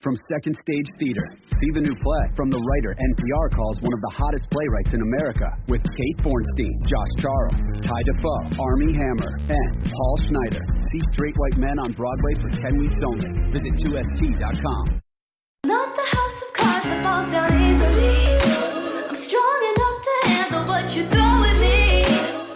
From Second Stage Theater, see the new play from the writer NPR calls one of the hottest playwrights in America, with Kate Bornstein, Josh Charles, Ty Defoe, Armie Hammer, and Paul Schneider. See Straight White Men on Broadway for 10 weeks only. Visit 2st.com. Not the house of cards that falls down easily. I'm strong enough to handle what you throw at me.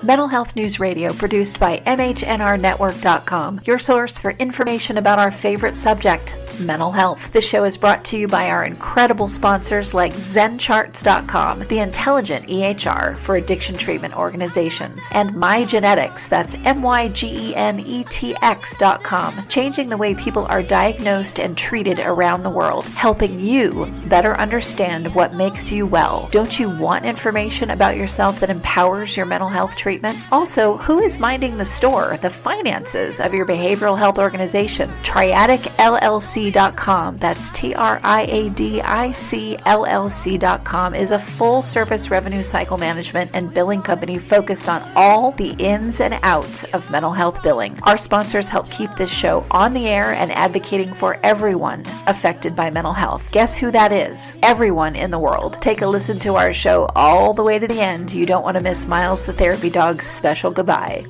Mental Health News Radio, produced by MHNRnetwork.com, your source for information about our favorite subject, mental health. This show is brought to you by our incredible sponsors like ZenCharts.com, the intelligent EHR for addiction treatment organizations, and MyGenetics, that's MyGenetx.com, changing the way people are diagnosed and treated around the world, helping you better understand what makes you well. Don't you want information about yourself that empowers your mental health treatment? Also, who is minding the store, the finances of your behavioral health organization? TriadicLLC.com, that's TriadicLLC.com, is a full-service revenue cycle management and billing company focused on all the ins and outs of mental health billing. Our sponsors help keep this show on the air and advocating for everyone affected by mental health. Guess who that is? Everyone in the world. Take a listen to our show all the way to the end. You don't want to miss Miles the Therapy Dog's special goodbye.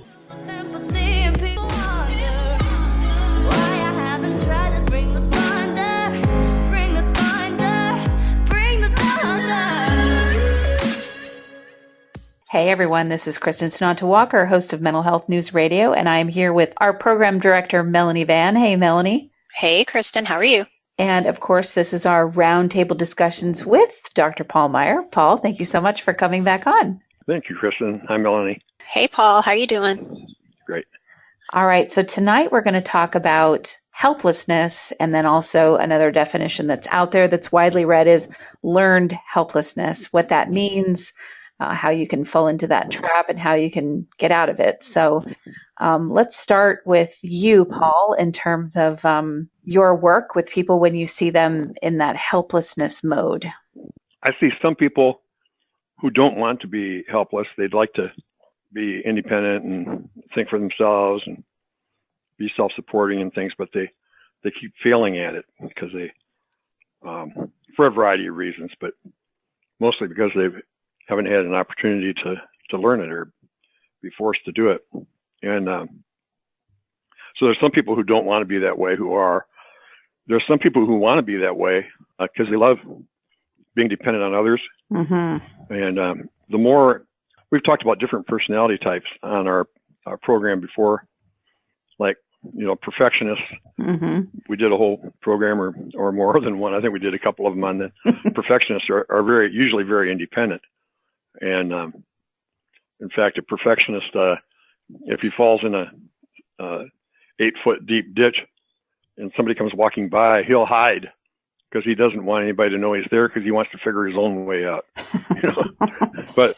Hey everyone, this is Kristin Sunanta Walker, host of Mental Health News Radio, and I am here with our program director, Melanie Vann. Hey Melanie. Hey Kristin, how are you? And of course, this is our roundtable discussions with Dr. Paul Meier. Paul, thank you so much for coming back on. Thank you, Kristin. Hi, Melanie. Hey, Paul. How are you doing? Great. All right. So tonight we're going to talk about helplessness, and then also another definition that's out there that's widely read is learned helplessness, what that means, how you can fall into that trap, and how you can get out of it. So let's start with you, Paul, in terms of your work with people when you see them in that helplessness mode. I see some people who don't want to be helpless. They'd like to be independent and think for themselves and be self-supporting and things, but they keep failing at it because they, for a variety of reasons, but mostly because they haven't had an opportunity to learn it or be forced to do it. And so there's some people who don't want to be that way who are. There's some people who want to be that way because they love being dependent on others. Mm-hmm. And the more we've talked about different personality types on our program before, like, perfectionists. Mm-hmm. We did a whole program or more than one. I think we did a couple of them on the perfectionists are usually very independent. And in fact, a perfectionist, if he falls in a 8-foot deep ditch and somebody comes walking by, he'll hide because he doesn't want anybody to know he's there because he wants to figure his own way out. But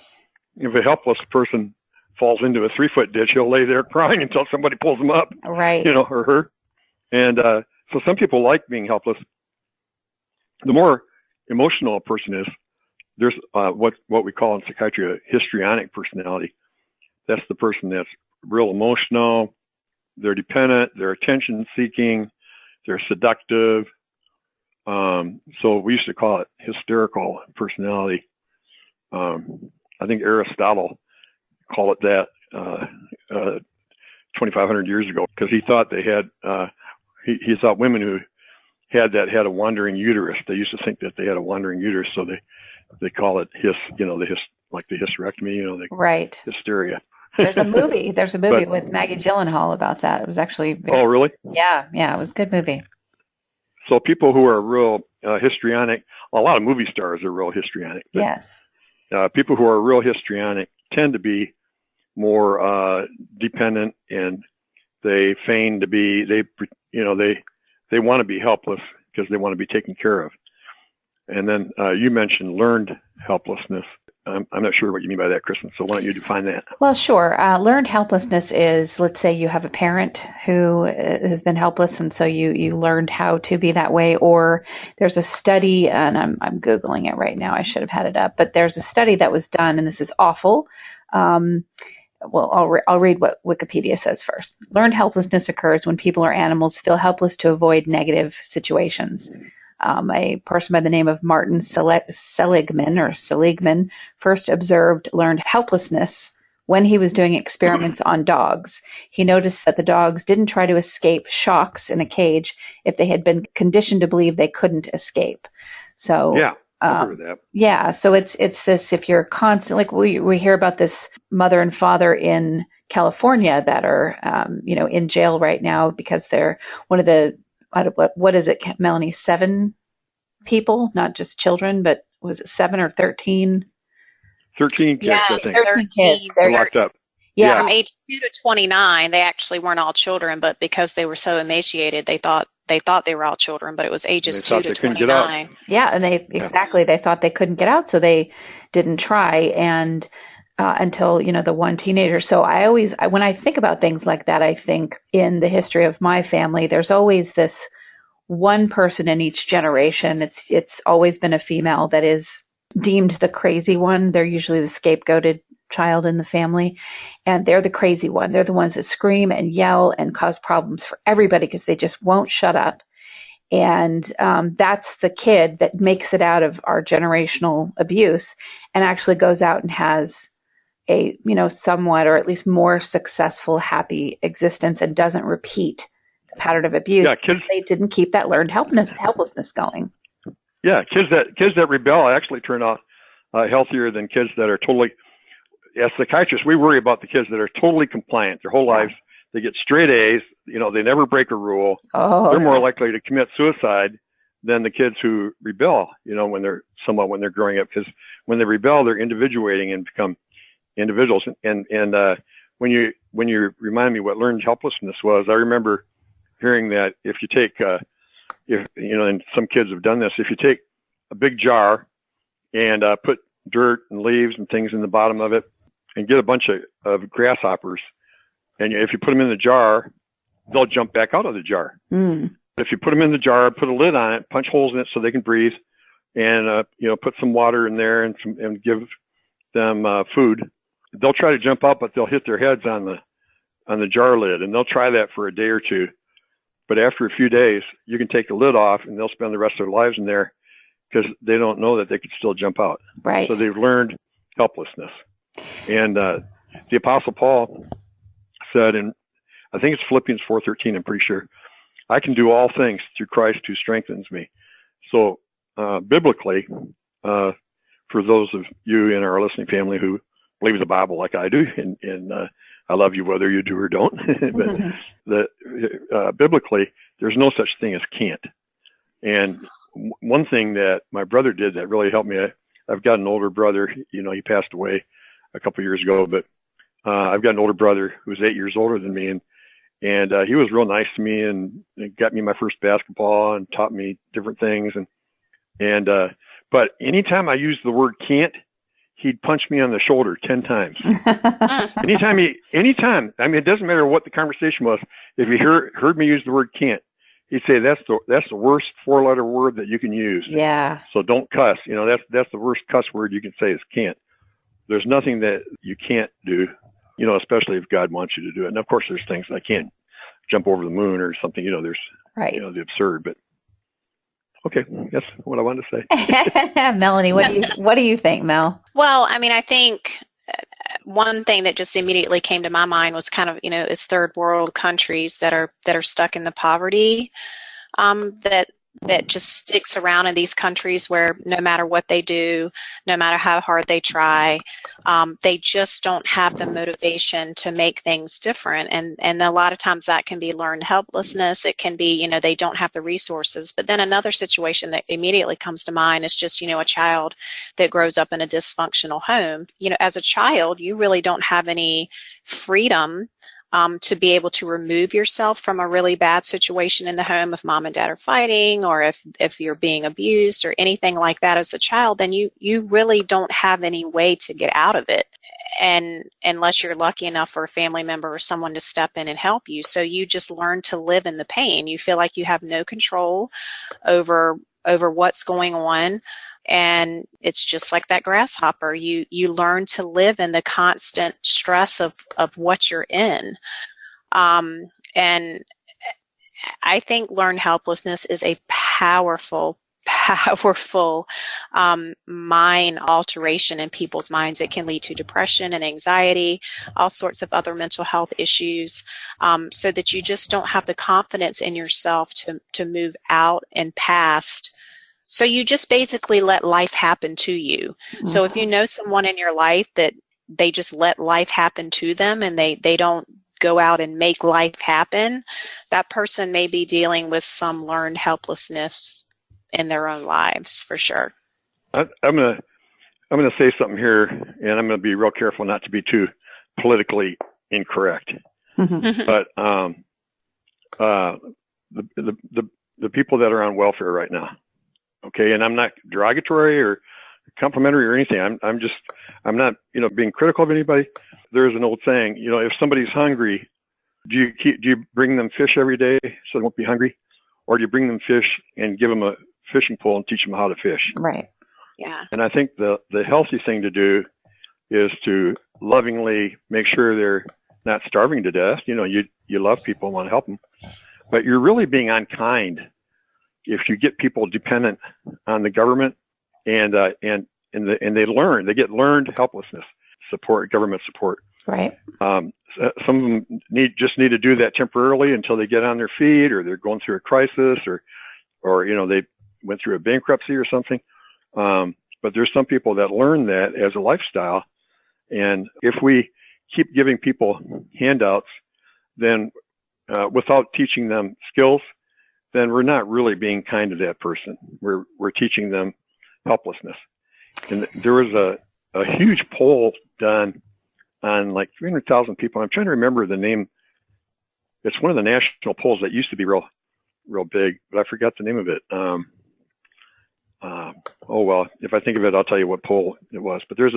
if a helpless person falls into a 3-foot ditch, he'll lay there crying until somebody pulls him up, right? Or her. And so some people like being helpless. The more emotional a person is, there's what we call in psychiatry a histrionic personality. That's the person that's real emotional. They're dependent. They're attention-seeking. They're seductive. So we used to call it hysterical personality. I think Aristotle called it that 2,500 years ago because he thought they had. He thought women who had a wandering uterus. They used to think that they had a wandering uterus, so they call it like the hysterectomy. Right. Hysteria. There's a movie with Maggie Gyllenhaal about that. It was actually oh, really? Yeah, it was a good movie. So people who are real histrionic, a lot of movie stars are real histrionic. Yes. People who are real histrionic tend to be more dependent, and they feign to be. They want to be helpless because they want to be taken care of. And then you mentioned learned helplessness. I'm not sure what you mean by that, Kristin. So why don't you define that? Well, sure. Learned helplessness is, let's say you have a parent who has been helpless, and so you learned how to be that way. Or there's a study, and I'm Googling it right now. I should have had it up. But there's a study that was done, and this is awful. Well, I'll read what Wikipedia says first. Learned helplessness occurs when people or animals feel helpless to avoid negative situations. A person by the name of Martin Seligman first observed learned helplessness when he was doing experiments on dogs. He noticed that the dogs didn't try to escape shocks in a cage if they had been conditioned to believe they couldn't escape. So Yeah, I agree with that. yeah, so it's this, if you're constant, like we hear about this mother and father in California that are in jail right now because they're one of the what is it, Melanie, 7 people, not just children, but was it 7 or 13? 13 kids, Yeah, I think. 13 kids. They're locked up. Yeah. From age 2 to 29, they actually weren't all children, but because they were so emaciated, they thought they were all children, but it was ages 2 to 29. Yeah, and they thought they couldn't get out, so they didn't try, and until the one teenager. So when I think about things like that, I think in the history of my family, there's always this one person in each generation. It's always been a female that is deemed the crazy one. They're usually the scapegoated child in the family, and they're the crazy one. They're the ones that scream and yell and cause problems for everybody because they just won't shut up. And that's the kid that makes it out of our generational abuse and actually goes out and has a somewhat, or at least more successful, happy existence and doesn't repeat the pattern of abuse. Yeah, kids, they didn't keep that learned helplessness going. Yeah, kids that rebel actually turn out healthier than kids that are totally. As psychiatrists, we worry about the kids that are totally compliant their whole lives. They get straight A's. They never break a rule. They're more likely to commit suicide than the kids who rebel. When they're growing up, because when they rebel, they're individuating and become individuals. And when you remind me what learned helplessness was, I remember hearing that if you take and some kids have done this, if you take a big jar and put dirt and leaves and things in the bottom of it and get a bunch of grasshoppers, and if you put them in the jar, they'll jump back out of the jar. If you put them in the jar, put a lid on it, punch holes in it so they can breathe, and put some water in there and give them food, they'll try to jump out, but they'll hit their heads on the jar lid, and they'll try that for a day or two. But after a few days, you can take the lid off, and they'll spend the rest of their lives in there because they don't know that they could still jump out. Right. So they've learned helplessness. And the Apostle Paul said, and I think it's Philippians 4:13, I'm pretty sure, I can do all things through Christ who strengthens me. So biblically, for those of you in our listening family who believe the Bible like I do, and I love you whether you do or don't, but biblically, there's no such thing as can't. And one thing that my brother did that really helped me, I've got an older brother, he passed away a couple of years ago, but I've got an older brother who's 8 years older than me, and he was real nice to me and got me my first basketball and taught me different things. But anytime I used the word can't, he'd punch me on the shoulder 10 times. Anytime, it doesn't matter what the conversation was. If he heard me use the word can't, he'd say, that's the worst 4-letter word that you can use. Yeah. So don't cuss. That's the worst cuss word you can say is can't. There's nothing that you can't do, especially if God wants you to do it. And of course, there's things I can't jump over the moon or something, there's, right. The absurd, but okay. That's what I wanted to say. Melanie, what do you think, Mel? Well, I think one thing that just immediately came to my mind was kind of, is third world countries that are stuck in the poverty, that just sticks around in these countries where no matter what they do, no matter how hard they try, they just don't have the motivation to make things different. And a lot of times that can be learned helplessness. It can be, they don't have the resources. But then another situation that immediately comes to mind is just, a child that grows up in a dysfunctional home. As a child, you really don't have any freedom to be able to remove yourself from a really bad situation in the home if mom and dad are fighting, or if you're being abused or anything like that as a child, then you really don't have any way to get out of it. And unless you're lucky enough for a family member or someone to step in and help you. So you just learn to live in the pain. You feel like you have no control over what's going on. And it's just like that grasshopper. You learn to live in the constant stress of what you're in. And I think learned helplessness is a powerful, powerful mind alteration in people's minds. It can lead to depression and anxiety, all sorts of other mental health issues, so that you just don't have the confidence in yourself to move out and past. So you just basically let life happen to you. So if you know someone in your life that they just let life happen to them and they don't go out and make life happen, that person may be dealing with some learned helplessness in their own lives, for sure. I'm gonna say something here, and I'm gonna be real careful not to be too politically incorrect. But the people that are on welfare right now, okay, and I'm not derogatory or complimentary or anything. I'm not being critical of anybody. There's an old saying, if somebody's hungry, do you bring them fish every day so they won't be hungry, or do you bring them fish and give them a fishing pole and teach them how to fish? Right. Yeah. And I think the healthy thing to do is to lovingly make sure they're not starving to death. You love people and want to help them, but you're really being unkind if you get people dependent on the government and they get learned helplessness support, government support. Right. Some of them just need to do that temporarily until they get on their feet, or they're going through a crisis, or they went through a bankruptcy or something. But there's some people that learn that as a lifestyle, and if we keep giving people handouts, then without teaching them skills, then we're not really being kind to that person. We're teaching them helplessness. And there was a huge poll done on like 300,000 people. I'm trying to remember the name. It's one of the national polls that used to be real big, but I forgot the name of it. Oh well, if I think of it, I'll tell you what poll it was. But there's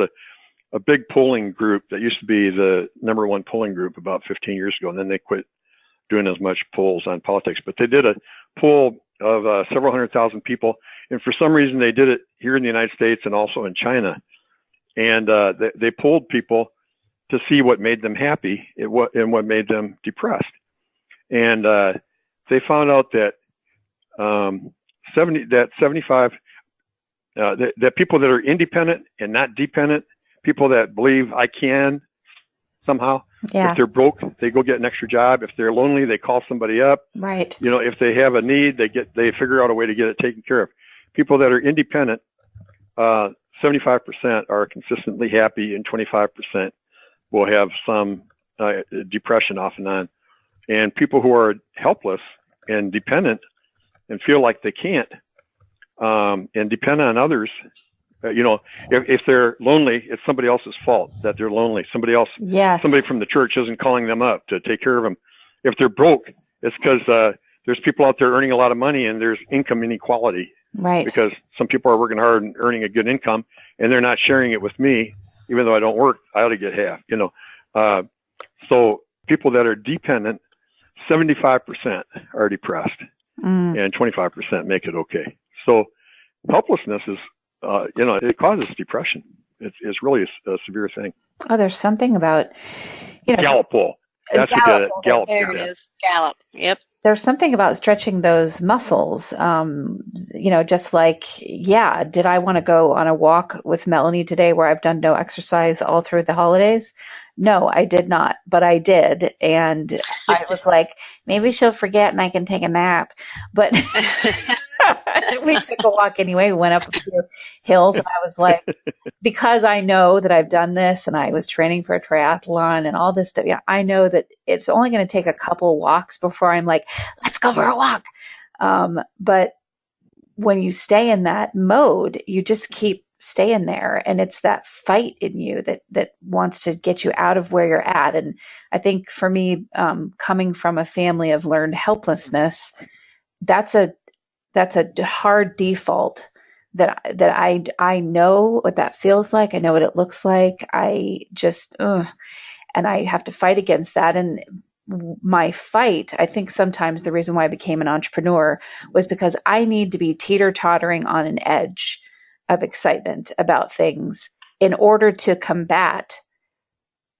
a big polling group that used to be the number one polling group about 15 years ago, and then they quit doing as much polls on politics. But they did a poll of several 100,000 people, and for some reason they did it here in the United States and also in China. And they polled people to see what made them happy and what made them depressed. And they found out that 75 that people that are independent and not dependent, people that believe I can somehow, if they're broke, they go get an extra job. If they're lonely, they call somebody up. Right. If they have a need, they figure out a way to get it taken care of. People that are independent, 75% are consistently happy, and 25% will have some depression off and on. And people who are helpless and dependent and feel like they can't, and depend on others, if they're lonely, it's somebody else's fault that they're lonely. Somebody from the church isn't calling them up to take care of them. If they're broke, it's because there's people out there earning a lot of money and there's income inequality. Right. Because some people are working hard and earning a good income, and they're not sharing it with me, even though I don't work. I ought to get half. So people that are dependent, 75% are depressed, and 25% make it okay. So helplessness is, it causes depression. It's really a severe thing. Oh, there's something about, Gallup poll. That's Gallup. Gallup. There it is. Gallup. Yep. There's something about stretching those muscles. Just like, did I want to go on a walk with Melanie today where I've done no exercise all through the holidays? No, I did not, but I did. And I was like, maybe she'll forget and I can take a nap. But we took a walk anyway. We went up a few hills, and I was like, because I know that I've done this and I was training for a triathlon and all this stuff. Yeah, I know that it's only going to take a couple walks before I'm like, let's go for a walk. But when you stay in that mode, you just keep staying there. And it's that fight in you that wants to get you out of where you're at. And I think for me, coming from a family of learned helplessness, that's a hard default that I know what that feels like. I know what it looks like. I just, and I have to fight against that. And my fight, I think sometimes the reason why I became an entrepreneur was because I need to be teeter-tottering on an edge of excitement about things in order to combat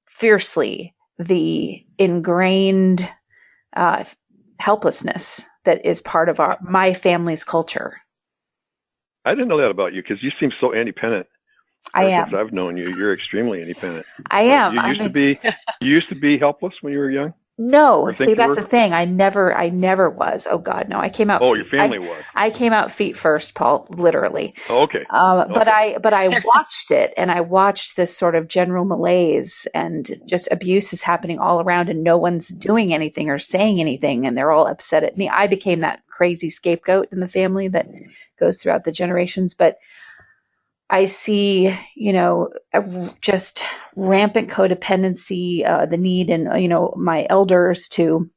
fiercely the ingrained helplessness that is part of my family's culture. I didn't know that about you because you seem so independent. I Ever am. Since I've known you, you're extremely independent. I am. You used to be helpless when you were young? No, Or see, think you that's were? the thing. I never was. Oh God, no. I came out. Oh, your family was. I came out feet first, Paul, literally. Oh, okay. But Okay. I watched it, and I watched this sort of general malaise and just abuse is happening all around, and no one's doing anything or saying anything, and they're all upset at me. I became that crazy scapegoat in the family that goes throughout the generations. But I see, just rampant codependency, the need in, my elders to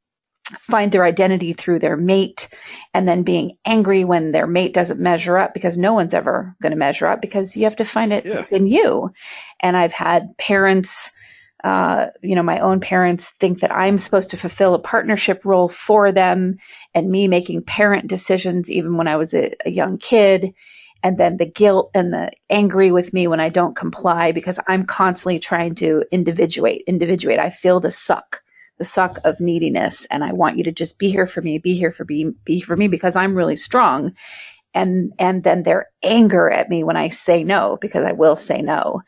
find their identity through their mate, and then being angry when their mate doesn't measure up, because no one's ever going to measure up, because you have to find it within you. And I've had parents, my own parents think that I'm supposed to fulfill a partnership role for them, and me making parent decisions even when I was a young kid. And then the guilt and the angry with me when I don't comply, because I'm constantly trying to individuate. I feel the suck of neediness. And I want you to just be here for me, be for me, because I'm really strong. And then their anger at me when I say no, because I will say no.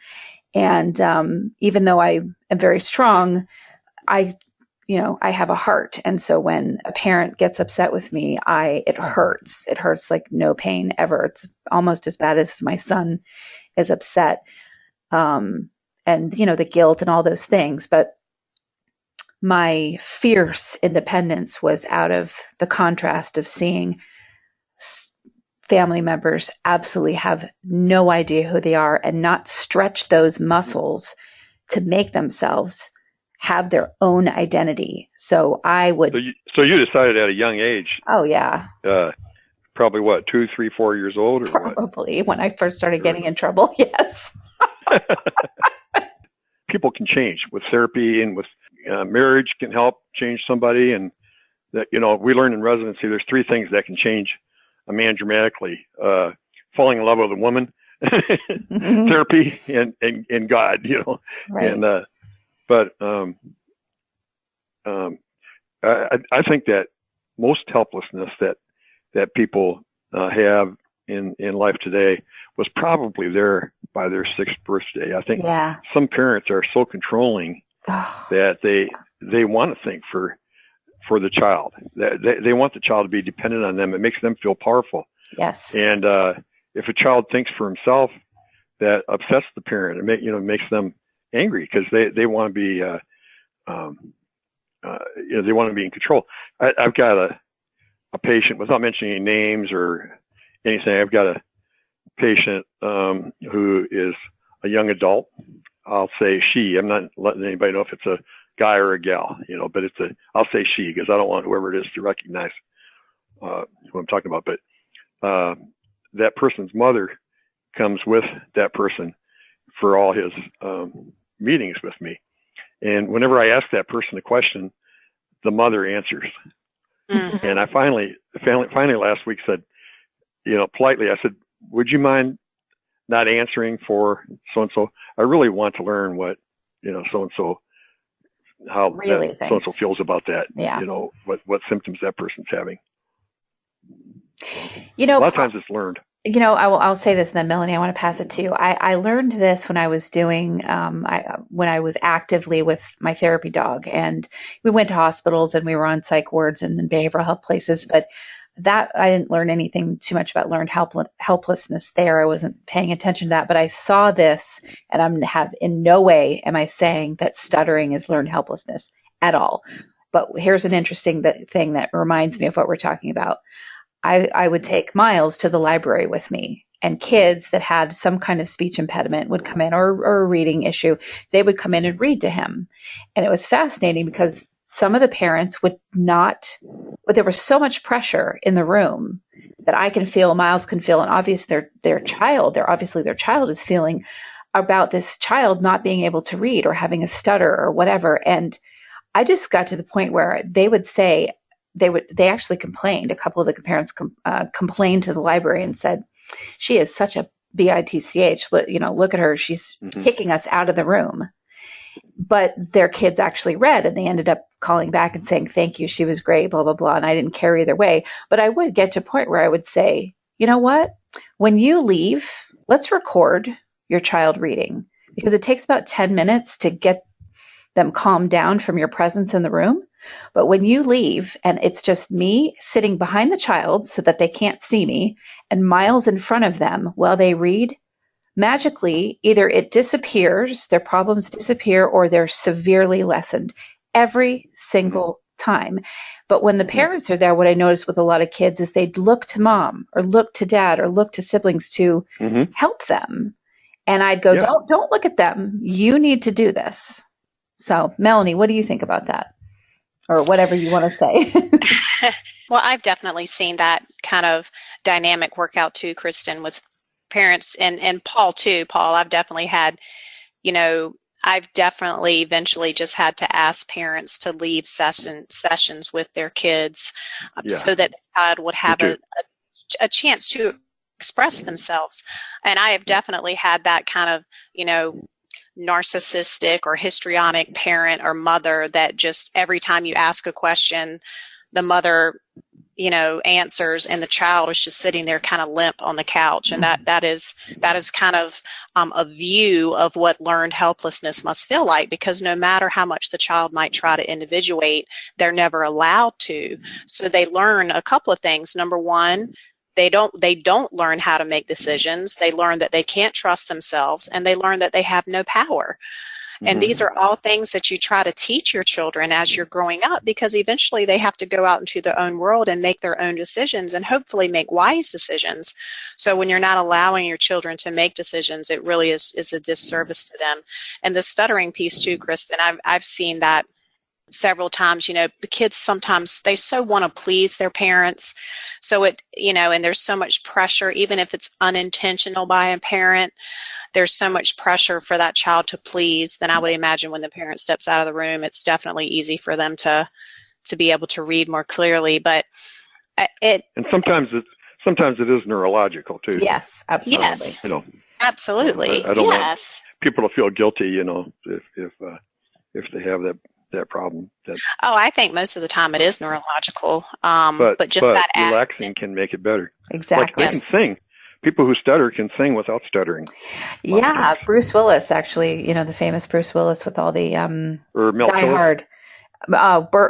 And even though I am very strong, I have a heart. And so when a parent gets upset with me, it hurts. It hurts like no pain ever. It's almost as bad as if my son is upset. And, the guilt and all those things. But my fierce independence was out of the contrast of seeing family members absolutely have no idea who they are and not stretch those muscles to make themselves have their own identity. So I would. So you decided at a young age. Oh yeah. Probably what, 2, 3, 4 years old, or probably when I first started getting in trouble. Yes. People can change with therapy, and with marriage can help change somebody. And that, we learned in residency, there's 3 things that can change a man dramatically: falling in love with a woman, Mm-hmm. therapy, and God. Right. And but I think that most helplessness that people have in life today was probably there by their 6th birthday. I think some parents are so controlling that they want to think for the child. They want the child to be dependent on them. It makes them feel powerful. Yes. And if a child thinks for himself, that upsets the parent. It makes them angry, because they want to be they want to be in control. I've got a patient, without mentioning any names or anything. I've got a patient who is a young adult. I'll say she. I'm not letting anybody know if it's a guy or a gal, but I'll say she, because I don't want whoever it is to recognize who I'm talking about. But that person's mother comes with that person for all his meetings with me. And whenever I ask that person a question, the mother answers. Mm-hmm. And I finally last week said, politely, I said, would you mind not answering for so-and-so? I really want to learn what, so-and-so, how really so-and-so feels about that. Yeah. What symptoms that person's having. A lot of times it's learned. I'll say this, and then Melanie, I want to pass it to you. I learned this when I was doing, when I was actively with my therapy dog, and we went to hospitals and we were on psych wards and in behavioral health places, but that I didn't learn anything too much about learned helplessness there. I wasn't paying attention to that, but I saw this, and in no way am I saying that stuttering is learned helplessness at all. But here's an interesting thing that reminds me of what we're talking about. I would take Miles to the library with me, and kids that had some kind of speech impediment would come in, or a reading issue. They would come in and read to him. And it was fascinating, because some of the parents would not, but there was so much pressure in the room that I can feel, Miles can feel, and obviously their child is feeling about this child not being able to read or having a stutter or whatever. And I just got to the point where they would say, they actually complained. A couple of the parents complained to the library and said, she is such a bitch. Look at her. She's kicking us out of the room. But their kids actually read, and they ended up calling back and saying, thank you, she was great, blah, blah, blah. And I didn't care either way. But I would get to a point where I would say, you know what? When you leave, let's record your child reading, because it takes about 10 minutes to get them calmed down from your presence in the room. But when you leave and it's just me sitting behind the child so that they can't see me and miles in front of them while they read, magically, either it disappears, their problems disappear, or they're severely lessened every single time. But when the parents are there, what I notice with a lot of kids is they'd look to mom or look to dad or look to siblings to help them. And I'd go, don't look at them. You need to do this. So, Melanie, what do you think about that? Or whatever you want to say. Well, I've definitely seen that kind of dynamic work out too, Kristin, with parents and Paul too. Paul, I've definitely had, I've definitely eventually just had to ask parents to leave sessions with their kids so that the child would have a chance to express themselves. And I have definitely had that kind of, narcissistic or histrionic parent or mother that just every time you ask a question, the mother, answers and the child is just sitting there kind of limp on the couch. And that is kind of a view of what learned helplessness must feel like, because no matter how much the child might try to individuate, they're never allowed to. So they learn a couple of things. Number one, they don't learn how to make decisions. They learn that they can't trust themselves, and they learn that they have no power. And these are all things that you try to teach your children as you're growing up, because eventually they have to go out into their own world and make their own decisions and hopefully make wise decisions. So when you're not allowing your children to make decisions, it really is a disservice to them. And the stuttering piece too, Kristin, I've seen that several times. The kids sometimes, they so want to please their parents. So and there's so much pressure, even if it's unintentional by a parent, there's so much pressure for that child to please. Then I would imagine when the parent steps out of the room, it's definitely easy for them to be able to read more clearly. But and sometimes it is neurological too. Yes, absolutely. Yes, absolutely. I don't want people to feel guilty, if they have that problem. I think most of the time it is neurological. But relaxing can make it better. Exactly. Like they can sing. People who stutter can sing without stuttering. Yeah, Bruce Willis, actually, the famous Bruce Willis with all the Die Hard.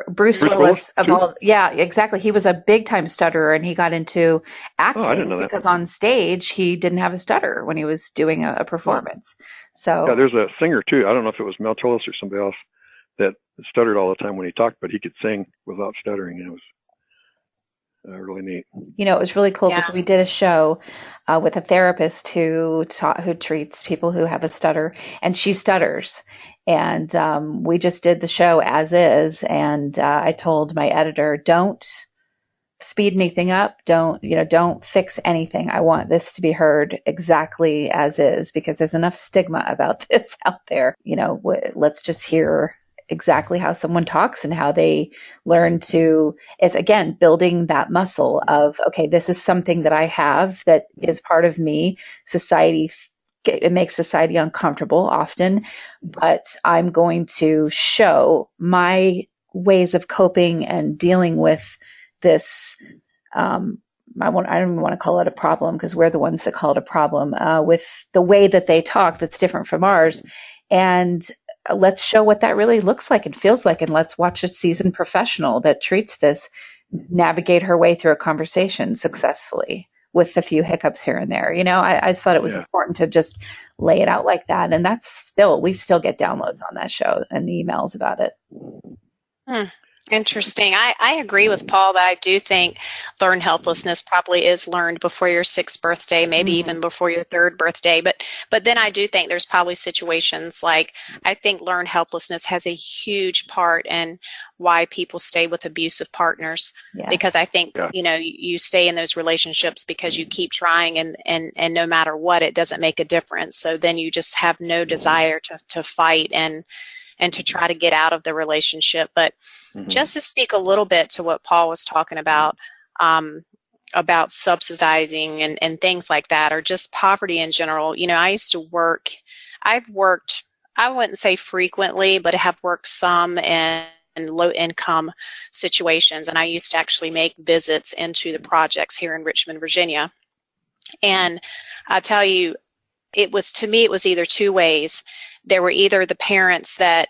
Bruce Willis of all, yeah, exactly. He was a big time stutterer, and he got into acting because on stage he didn't have a stutter when he was doing a performance. So there's a singer too. I don't know if it was Mel Tillis or somebody else that stuttered all the time when he talked, but he could sing without stuttering. It was really neat. It was really cool because we did a show with a therapist who treats people who have a stutter, and she stutters. And we just did the show as is. And I told my editor, don't speed anything up. Don't fix anything. I want this to be heard exactly as is, because there's enough stigma about this out there. Let's just hear exactly how someone talks and how they learn to, it's again, building that muscle of, okay, this is something that I have that is part of me. It makes society uncomfortable often, but I'm going to show my ways of coping and dealing with this. I don't even want to call it a problem, because we're the ones that call it a problem, with the way that they talk that's different from ours. And let's show what that really looks like and feels like, and let's watch a seasoned professional that treats this navigate her way through a conversation successfully with a few hiccups here and there. I just thought it was important to just lay it out like that. And we still get downloads on that show and emails about it. Interesting. I agree with Paul that I do think learned helplessness probably is learned before your 6th birthday, maybe even before your 3rd birthday. But then I do think there's probably situations like, I think learned helplessness has a huge part in why people stay with abusive partners. Yes. Because I think, you stay in those relationships because you keep trying, and no matter what, it doesn't make a difference. So then you just have no desire to fight and to try to get out of the relationship. But just to speak a little bit to what Paul was talking about subsidizing and things like that, or just poverty in general. I used to I've worked, I wouldn't say frequently, but I have worked some in low income situations. And I used to actually make visits into the projects here in Richmond, Virginia. And I'll tell you, it was either two ways. There were either the parents that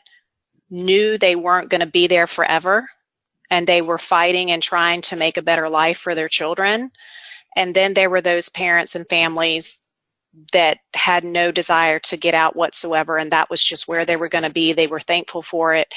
knew they weren't going to be there forever, and they were fighting and trying to make a better life for their children. And then there were those parents and families that had no desire to get out whatsoever, and that was just where they were going to be. They were thankful for it,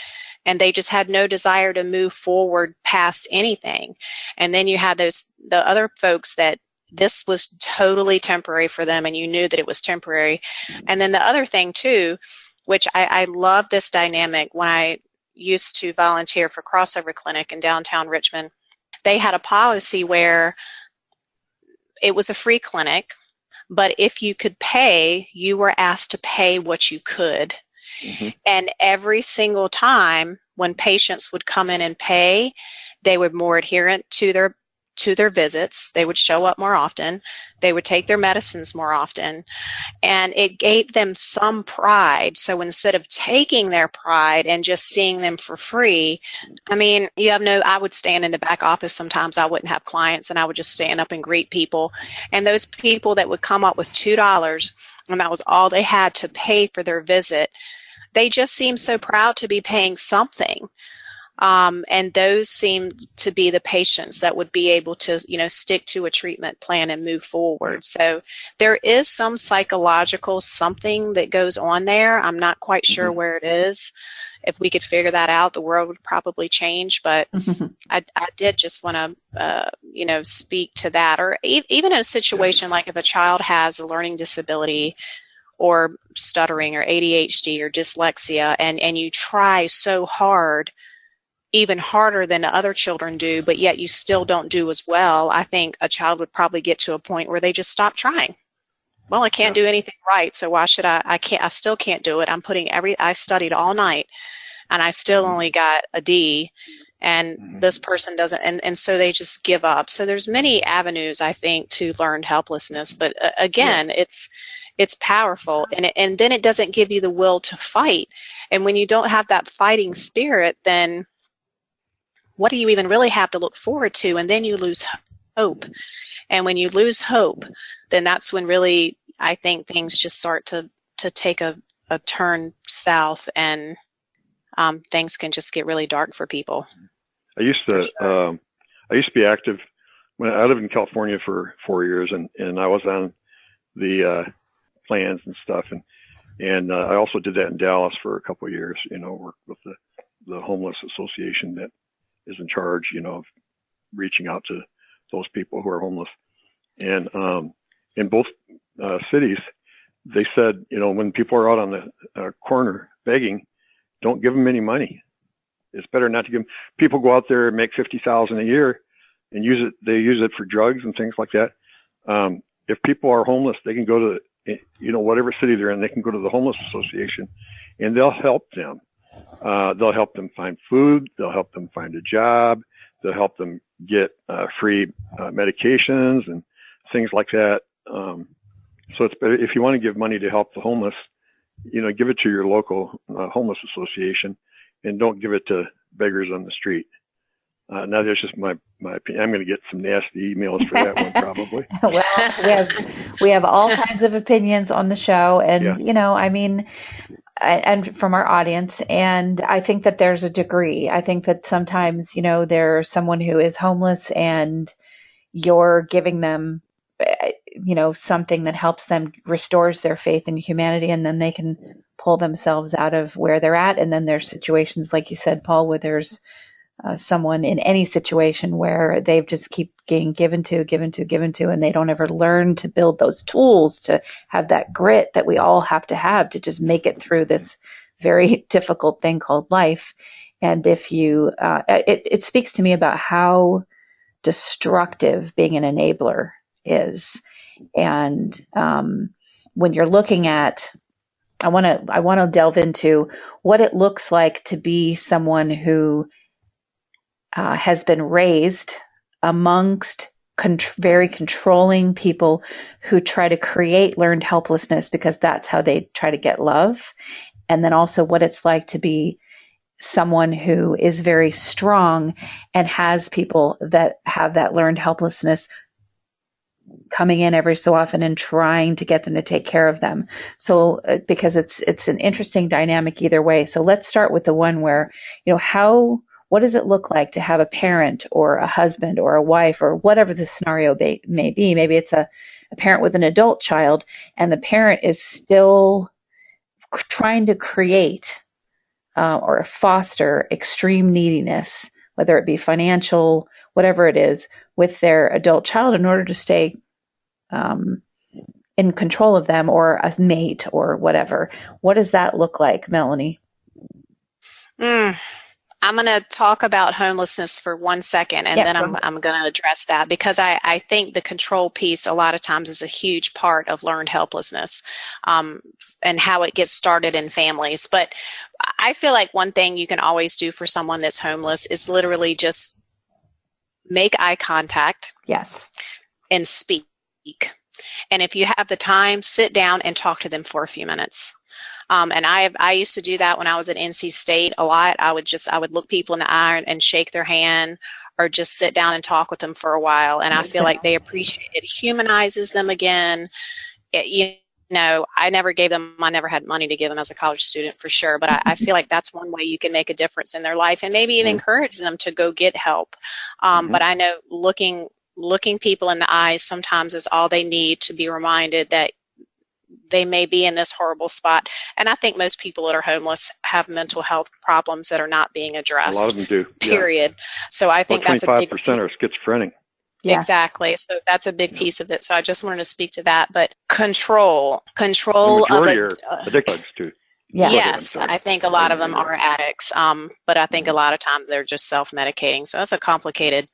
and they just had no desire to move forward past anything. And then you had the other folks that this was totally temporary for them, and you knew that it was temporary. And then the other thing too, which I love this dynamic, when I used to volunteer for Crossover Clinic in downtown Richmond, they had a policy where it was a free clinic, but if you could pay, you were asked to pay what you could. Mm-hmm. And every single time when patients would come in and pay, they were more adherent to their visits. They would show up more often. They would take their medicines more often. And it gave them some pride. So instead of taking their pride and just seeing them for free, I mean, I would stand in the back office sometimes. I wouldn't have clients, and I would just stand up and greet people. And those people that would come up with $2, and that was all they had to pay for their visit, they just seemed so proud to be paying something. And those seem to be the patients that would be able to, stick to a treatment plan and move forward. So there is some psychological something that goes on there. I'm not quite sure where it is. If we could figure that out, the world would probably change. But I did just want to, speak to that. Or even in a situation like if a child has a learning disability or stuttering or ADHD or dyslexia, and you try so hard, even harder than other children do, but yet you still don't do as well, I think a child would probably get to a point where they just stop trying. Well, I can't do anything right, so why should I still can't do it. I studied all night, and I still only got a D, and this person doesn't, and so they just give up. So there's many avenues, I think, to learned helplessness, but again, it's powerful, and then it doesn't give you the will to fight. And when you don't have that fighting spirit, then what do you even really have to look forward to? And then you lose hope. And when you lose hope, then that's when really, I think, things just start to take a turn south, and things can just get really dark for people. I used to be active when I lived in California for 4 years, and I was on the plans and stuff, and I also did that in Dallas for a couple of years. Worked with the homeless association that is in charge, of reaching out to those people who are homeless. And in both cities, they said, when people are out on the corner begging, don't give them any money. It's better not to give them. People go out there and make $50,000 a year and use it. They use it for drugs and things like that. If people are homeless, they can go to, whatever city they're in, they can go to the homeless association, and they'll help them. They'll help them find food. They'll help them find a job. They'll help them get free medications and things like that. So it's better if you want to give money to help the homeless, give it to your local homeless association, and don't give it to beggars on the street. Now that's just my opinion. I'm going to get some nasty emails for that one probably. Well, we have all kinds of opinions on the show, and and from our audience. And I think that there's a degree. I think that sometimes, there's someone who is homeless and you're giving them, something that helps them, restores their faith in humanity, and then they can pull themselves out of where they're at. And then there's situations, like you said, Paul, where there's someone in any situation where they've just keep getting given to, and they don't ever learn to build those tools to have that grit that we all have to just make it through this very difficult thing called life. And if you, it speaks to me about how destructive being an enabler is. And when you're looking at, I want to delve into what it looks like to be someone who has been raised amongst very controlling people who try to create learned helplessness because that's how they try to get love. And then also what it's like to be someone who is very strong and has people that have that learned helplessness coming in every so often and trying to get them to take care of them. So because it's an interesting dynamic either way. So let's start with the one where, what does it look like to have a parent or a husband or a wife or whatever the scenario may be? Maybe it's a parent with an adult child, and the parent is still trying to create or foster extreme neediness, whether it be financial, whatever it is, with their adult child in order to stay in control of them, or a mate or whatever. What does that look like, Melanie? I'm going to talk about homelessness for 1 second, and then I'm going to address that, because I think the control piece a lot of times is a huge part of learned helplessness, and how it gets started in families. But I feel like one thing you can always do for someone that's homeless is literally just make eye contact. Yes. And speak. And if you have the time, sit down and talk to them for a few minutes. And I used to do that when I was at NC State a lot. I would look people in the eye and shake their hand, or just sit down and talk with them for a while. And I feel like they appreciate it. It humanizes them again. I never had money to give them as a college student, for sure. But I feel like that's one way you can make a difference in their life, and maybe even encourage them to go get help. But I know looking people in the eyes sometimes is all they need to be reminded that they may be in this horrible spot. And I think most people that are homeless have mental health problems that are not being addressed. A lot of them do. Period. Yeah. So I think that's a big 25% are schizophrenic. Yes. Exactly. So that's a big piece of it. So I just wanted to speak to that. But control The majority are addicted too. Yeah. Yes, I think a lot of them are addicts, but I think a lot of times they're just self-medicating. So that's a complicated,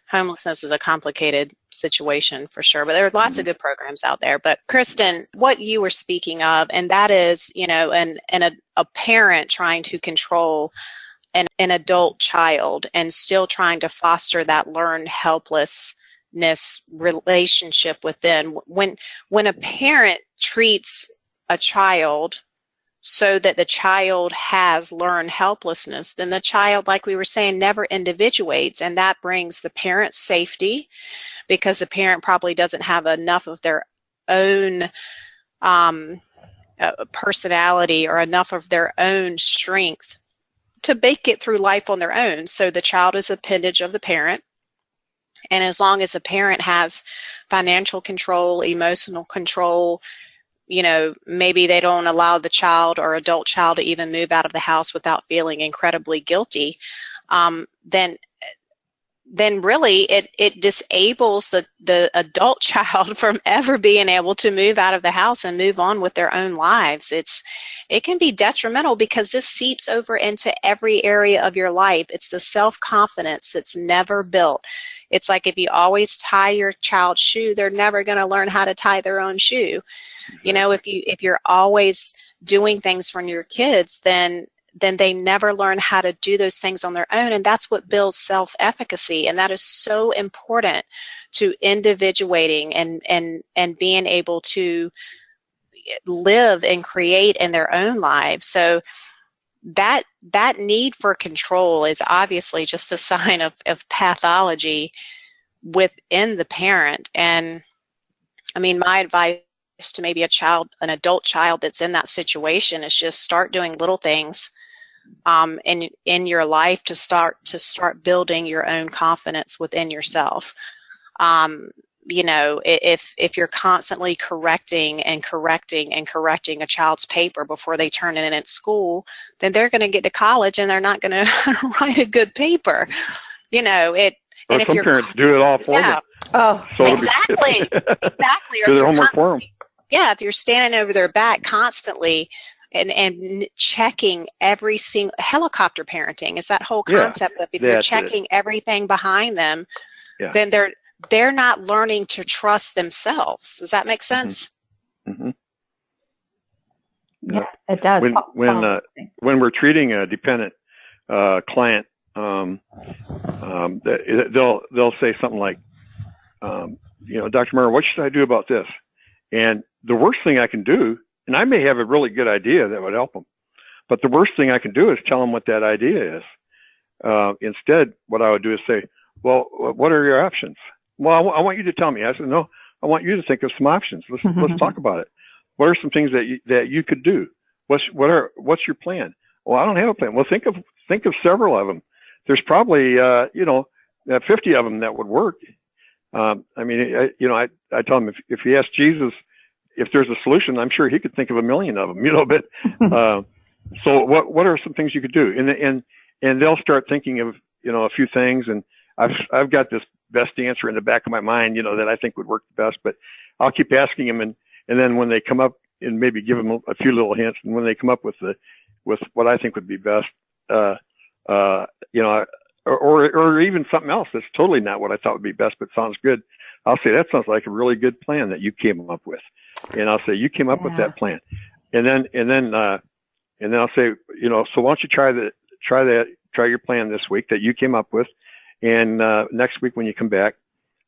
homelessness is a complicated situation for sure, but there are lots of good programs out there. But Kristin, what you were speaking of, and that is, a parent trying to control an adult child and still trying to foster that learned helplessness relationship within. When a parent treats a child so that the child has learned helplessness, then the child, like we were saying, never individuates. And that brings the parent safety, because the parent probably doesn't have enough of their own personality or enough of their own strength to make it through life on their own. So the child is an appendage of the parent. And as long as the parent has financial control, emotional control, maybe they don't allow the child or adult child to even move out of the house without feeling incredibly guilty, then really it disables the adult child from ever being able to move out of the house and move on with their own lives. It can be detrimental, because this seeps over into every area of your life. It's the self-confidence that's never built. It's like if you always tie your child's shoe, they're never going to learn how to tie their own shoe. If you're always doing things for your kids, then they never learn how to do those things on their own. And that's what builds self-efficacy. And that is so important to individuating and being able to live and create in their own lives. So that need for control is obviously just a sign of pathology within the parent. And I mean, my advice to maybe an adult child that's in that situation is just start doing little things in your life to start building your own confidence within yourself. If you're constantly correcting a child's paper before they turn it in at school, then they're going to get to college and they're not going to write a good paper. Or some parents do it all for them. Oh, so exactly. Exactly. Do their homework for them. Yeah, if you're standing over their back constantly and checking every single helicopter parenting is that whole concept of if you're checking everything behind them, then they're not learning to trust themselves. Does that make sense? Mm-hmm. Yeah, it does. When we're treating a dependent client, they'll say something like, Dr. Meier, what should I do about this? And the worst thing I can do, and I may have a really good idea that would help them, but the worst thing I can do is tell them what that idea is. Instead, what I would do is say, well, what are your options? Well, I want you to tell me. I said, no, I want you to think of some options. Let's talk about it. What are some things that you could do? What's your plan? Well, I don't have a plan. Well, think of several of them. There's probably 50 of them that would work. I tell them if you ask Jesus if there's a solution, I'm sure he could think of a million of them. But so what are some things you could do? And they'll start thinking of a few things. And I've got this best answer in the back of my mind, that I think would work the best. But I'll keep asking them, and then when they come up, and maybe give them a few little hints, and when they come up with what I think would be best, or even something else that's totally not what I thought would be best, but sounds good, I'll say that sounds like a really good plan that you came up with, and I'll say you came up with that plan, and then I'll say so why don't you try your plan this week that you came up with, and next week when you come back,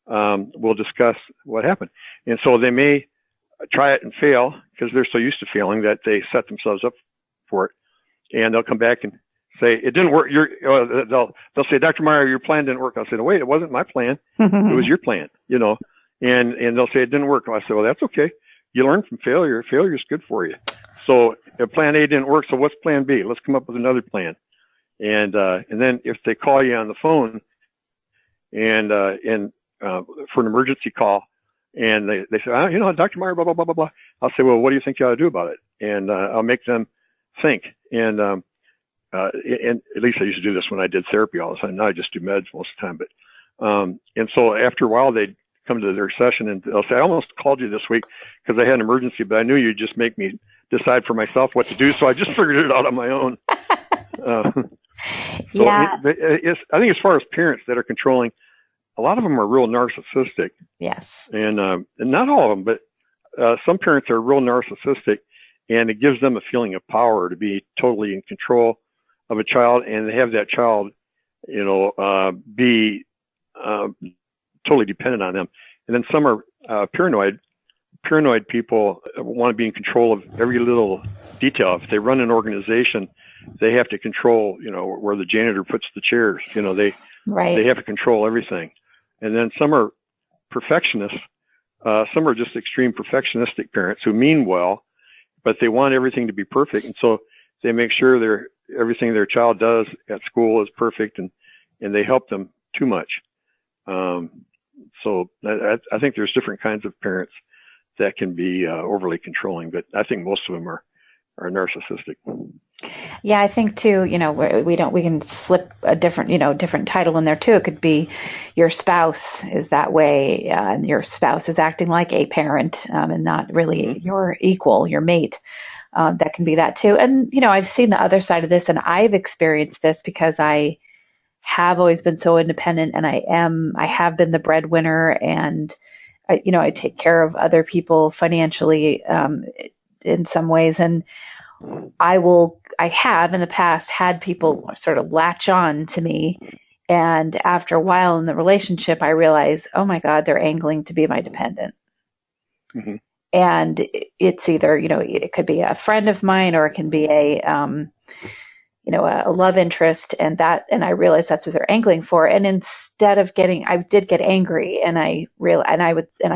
we'll discuss what happened. And so they may try it and fail because they're so used to failing that they set themselves up for it, and they'll come back and say it didn't work. They'll say, Dr. Meier, your plan didn't work. I'll say, no, wait, it wasn't my plan. It was your plan, and they'll say it didn't work. I say, well, that's okay. You learn from failure. Failure is good for you. So if plan A didn't work, so what's plan B? Let's come up with another plan. And then if they call you on the phone and for an emergency call, and they say, Dr. Meier, blah, blah, blah, blah, blah. I'll say, well, what do you think you ought to do about it? And I'll make them think. And at least I used to do this when I did therapy all the time. Now I just do meds most of the time. But and so after a while, they'd come to their session and they'll say, I almost called you this week because I had an emergency, but I knew you'd just make me decide for myself what to do. So I just figured it out on my own. Yeah. I think as far as parents that are controlling, a lot of them are real narcissistic. Yes. And not all of them, but some parents are real narcissistic, and it gives them a feeling of power to be totally in control of a child and have that child, be totally dependent on them. And then some are paranoid. Paranoid people want to be in control of every little detail. If they run an organization, they have to control, where the janitor puts the chairs. They have to control everything. And then some are perfectionists. Some are just extreme perfectionistic parents who mean well, but they want everything to be perfect. And so they make sure everything their child does at school is perfect, and they help them too much. So I think there's different kinds of parents that can be overly controlling, but I think most of them are narcissistic. Yeah, I think too, we can slip a different title in there too. It could be your spouse is that way, and your spouse is acting like a parent, and not really your equal, your mate. That can be that too. And, I've seen the other side of this, and I've experienced this because I have always been so independent, and I have been the breadwinner, and I take care of other people financially, in some ways. And I have in the past had people sort of latch on to me. And after a while in the relationship, I realized, oh my God, they're angling to be my dependent. Mm-hmm. And it's either, it could be a friend of mine, or it can be a love interest, and I realized that's what they're angling for. And instead of I did get angry, and I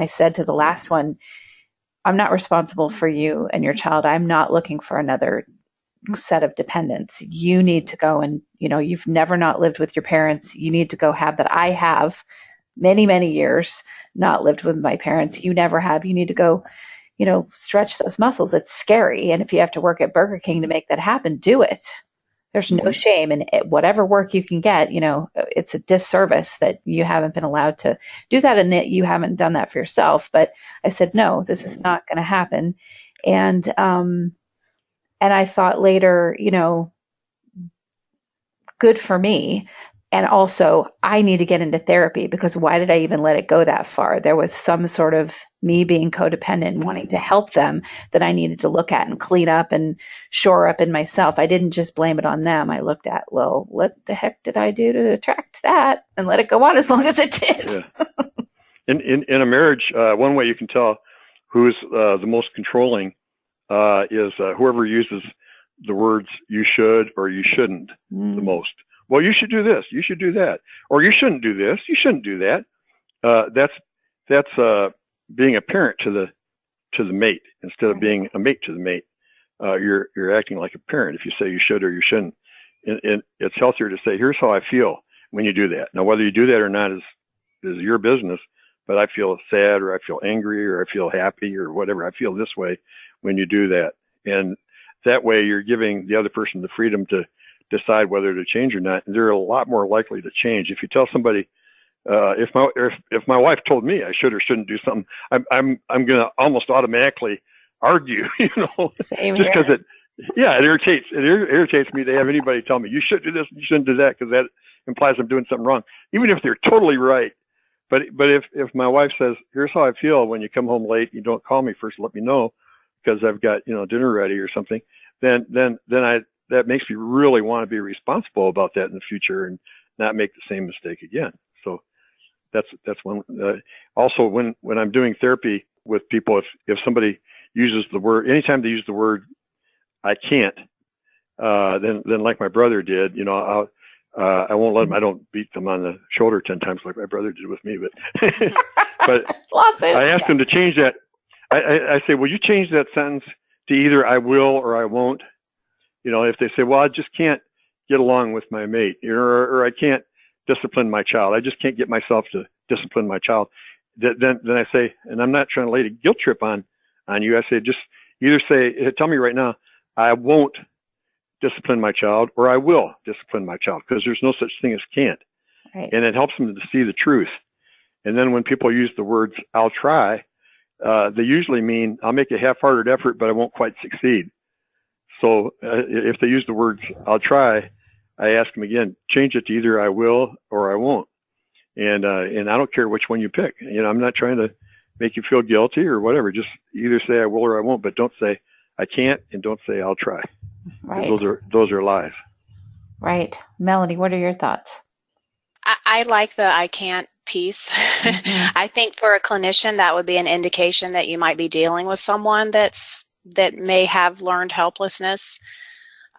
said to the last one, I'm not responsible for you and your child. I'm not looking for another set of dependents. You need to go and, you've never not lived with your parents. You need to go have that. I have many, many years not lived with my parents. You never have. You need to go, stretch those muscles. It's scary. And if you have to work at Burger King to make that happen, do it. There's no shame in whatever work you can get. It's a disservice that you haven't been allowed to do that, and that you haven't done that for yourself. But I said, no, this is not going to happen. And I thought later, good for me. And also, I need to get into therapy, because why did I even let it go that far? There was some sort of me being codependent and wanting to help them that I needed to look at and clean up and shore up in myself. I didn't just blame it on them. I looked at, well, what the heck did I do to attract that, and let it go on as long as it did. Yeah. In a marriage, one way you can tell who's the most controlling is whoever uses the words you should or you shouldn't the most. Well, you should do this, you should do that, or you shouldn't do this, you shouldn't do that. That's being a parent to the mate instead of being a mate to the mate. You're acting like a parent if you say you should or you shouldn't. And it's healthier to say, here's how I feel when you do that. Now, whether you do that or not is your business, but I feel sad or I feel angry or I feel happy or whatever. I feel this way when you do that. And that way you're giving the other person the freedom to decide whether to change or not. And they're a lot more likely to change. If you tell somebody, if my wife told me I should or shouldn't do something, I'm going to almost automatically argue, Same just because here. it irritates me to have anybody tell me you should do this, you shouldn't do that, because that implies I'm doing something wrong, even if they're totally right. But if my wife says, here's how I feel when you come home late, you don't call me first, let me know because I've got, dinner ready or something, then that makes me really want to be responsible about that in the future and not make the same mistake again. So that's one. Also, when I'm doing therapy with people, if somebody uses the word, anytime they use the word I can't, then like my brother did, I won't let them, I don't beat them on the shoulder 10 times like my brother did with me, but I ask them to change that. I say, will you change that sentence to either I will or I won't? If they say, well, I just can't get along with my mate, or I can't discipline my child. I just can't get myself to discipline my child. Then I say, and I'm not trying to lay a guilt trip on you. I say, just either say, tell me right now, I won't discipline my child, or I will discipline my child, because there's no such thing as can't. Right. And it helps them to see the truth. And then when people use the words, I'll try, they usually mean I'll make a half-hearted effort, but I won't quite succeed. So if they use the words, I'll try, I ask them again, change it to either I will or I won't. And I don't care which one you pick. I'm not trying to make you feel guilty or whatever. Just either say I will or I won't, but don't say I can't, and don't say I'll try. Right. Those are lies. Right. Melanie, what are your thoughts? I like the I can't piece. Mm-hmm. I think for a clinician, that would be an indication that you might be dealing with someone that may have learned helplessness.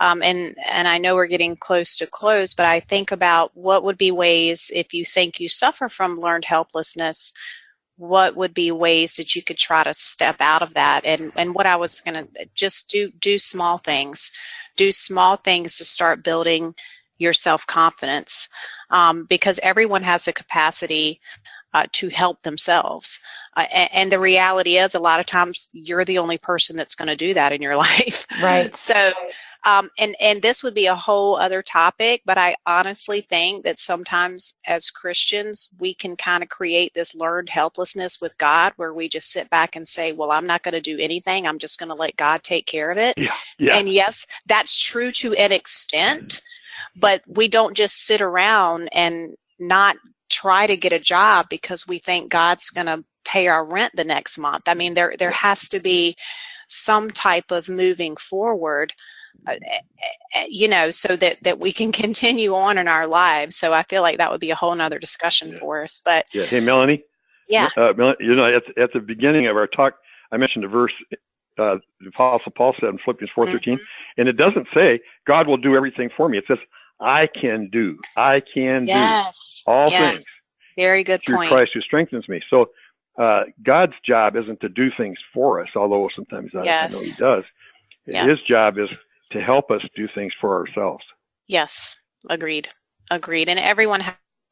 And I know we're getting close to close, but I think about what would be ways, if you think you suffer from learned helplessness, what would be ways that you could try to step out of that? And what I was going to just do small things. Do small things to start building your self-confidence, because everyone has the capacity to help themselves. And the reality is, a lot of times you're the only person that's going to do that in your life. Right. So, and this would be a whole other topic, but I honestly think that sometimes as Christians, we can kind of create this learned helplessness with God, where we just sit back and say, well, I'm not going to do anything. I'm just going to let God take care of it. Yeah. And yes, that's true to an extent, but we don't just sit around and not try to get a job because we think God's going to pay our rent the next month. I mean, there has to be some type of moving forward, so that we can continue on in our lives. So I feel like that would be a whole nother discussion for us. But yeah. Hey, Melanie. Yeah. Melanie, at the beginning of our talk, I mentioned a verse the Apostle Paul said in Philippians 4:13, and it doesn't say God will do everything for me. It says I can do all things. Very good through point. Christ who strengthens me. So God's job isn't to do things for us, although sometimes I know He does. Yeah. His job is to help us do things for ourselves. Yes, agreed. And everyone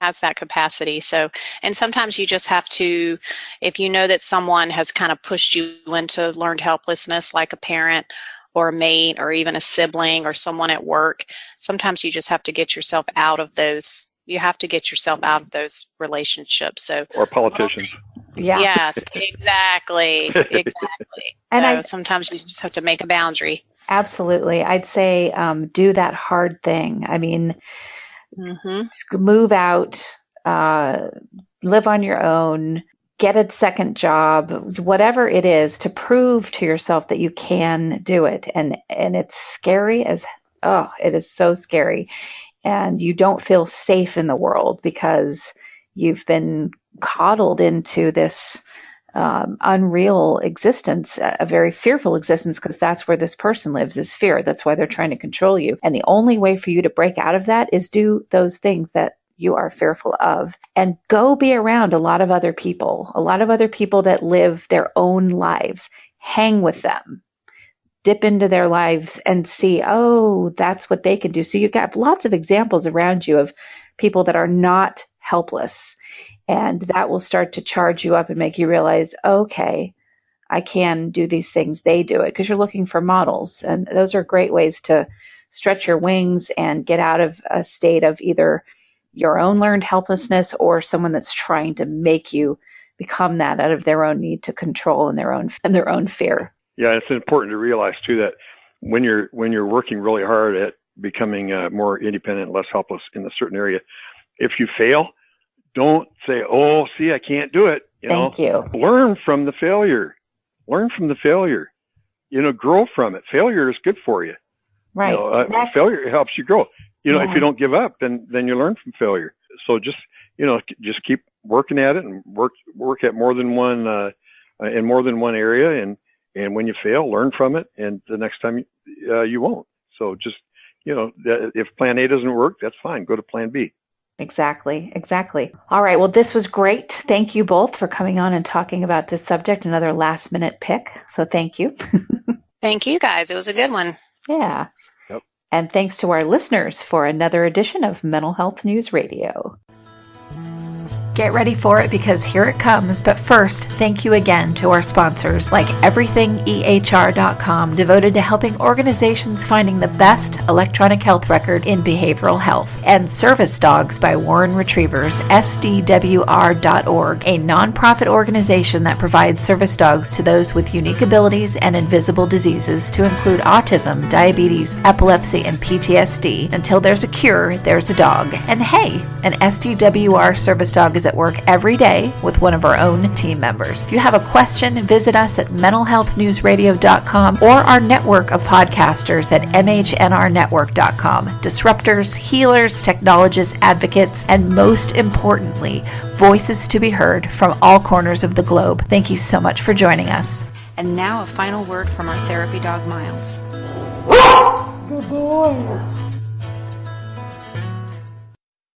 has that capacity. So, and sometimes you just have to, if you know that someone has kind of pushed you into learned helplessness, like a parent or a mate or even a sibling or someone at work, sometimes you just have to get yourself out of those. You have to get yourself out of those relationships. So, or politicians. Yeah. Yes, exactly. And sometimes you just have to make a boundary. Absolutely. I'd say do that hard thing. I mean, move out, live on your own, get a second job, whatever it is, to prove to yourself that you can do it. And it's scary it is so scary. And you don't feel safe in the world because you've been coddled into this unreal existence, a very fearful existence, because that's where this person lives, is fear. That's why they're trying to control you. And the only way for you to break out of that is do those things that you are fearful of, and go be around a lot of other people that live their own lives. Hang with them. Dip into their lives and see, oh, that's what they can do. So you've got lots of examples around you of people that are not helpless. And that will start to charge you up and make you realize, okay, I can do these things. They do it, because you're looking for models. And those are great ways to stretch your wings and get out of a state of either your own learned helplessness or someone that's trying to make you become that out of their own need to control and their own fear. Yeah, it's important to realize too that when you're working really hard at becoming more independent, less helpless in a certain area, if you fail, don't say, "Oh, see, I can't do it." Thank you. Learn from the failure. Learn from the failure. Grow from it. Failure is good for you. Right. Failure helps you grow. If you don't give up, then you learn from failure. So just keep working at it and work at more than one in more than one area, and when you fail, learn from it, and the next time you won't. So just if plan A doesn't work, that's fine. Go to plan B. Exactly. All right. Well, this was great. Thank you both for coming on and talking about this subject. Another last minute pick. So thank you. Thank you, guys. It was a good one. Yeah. Yep. And thanks to our listeners for another edition of Mental Health News Radio. Get ready for it, because here it comes. But first, thank you again to our sponsors like EverythingEHR.com, devoted to helping organizations finding the best electronic health record in behavioral health, and Service Dogs by Warren Retrievers, SDWR.org, a nonprofit organization that provides service dogs to those with unique abilities and invisible diseases, to include autism, diabetes, epilepsy, and PTSD. Until there's a cure, there's a dog. And hey, an SDWR service dog is at work every day with one of our own team members. If you have a question, visit us at mentalhealthnewsradio.com or our network of podcasters at mhnrnetwork.com. Disruptors, healers, technologists, advocates, and most importantly, voices to be heard from all corners of the globe. Thank you so much for joining us. And now a final word from our therapy dog, Miles. Good boy.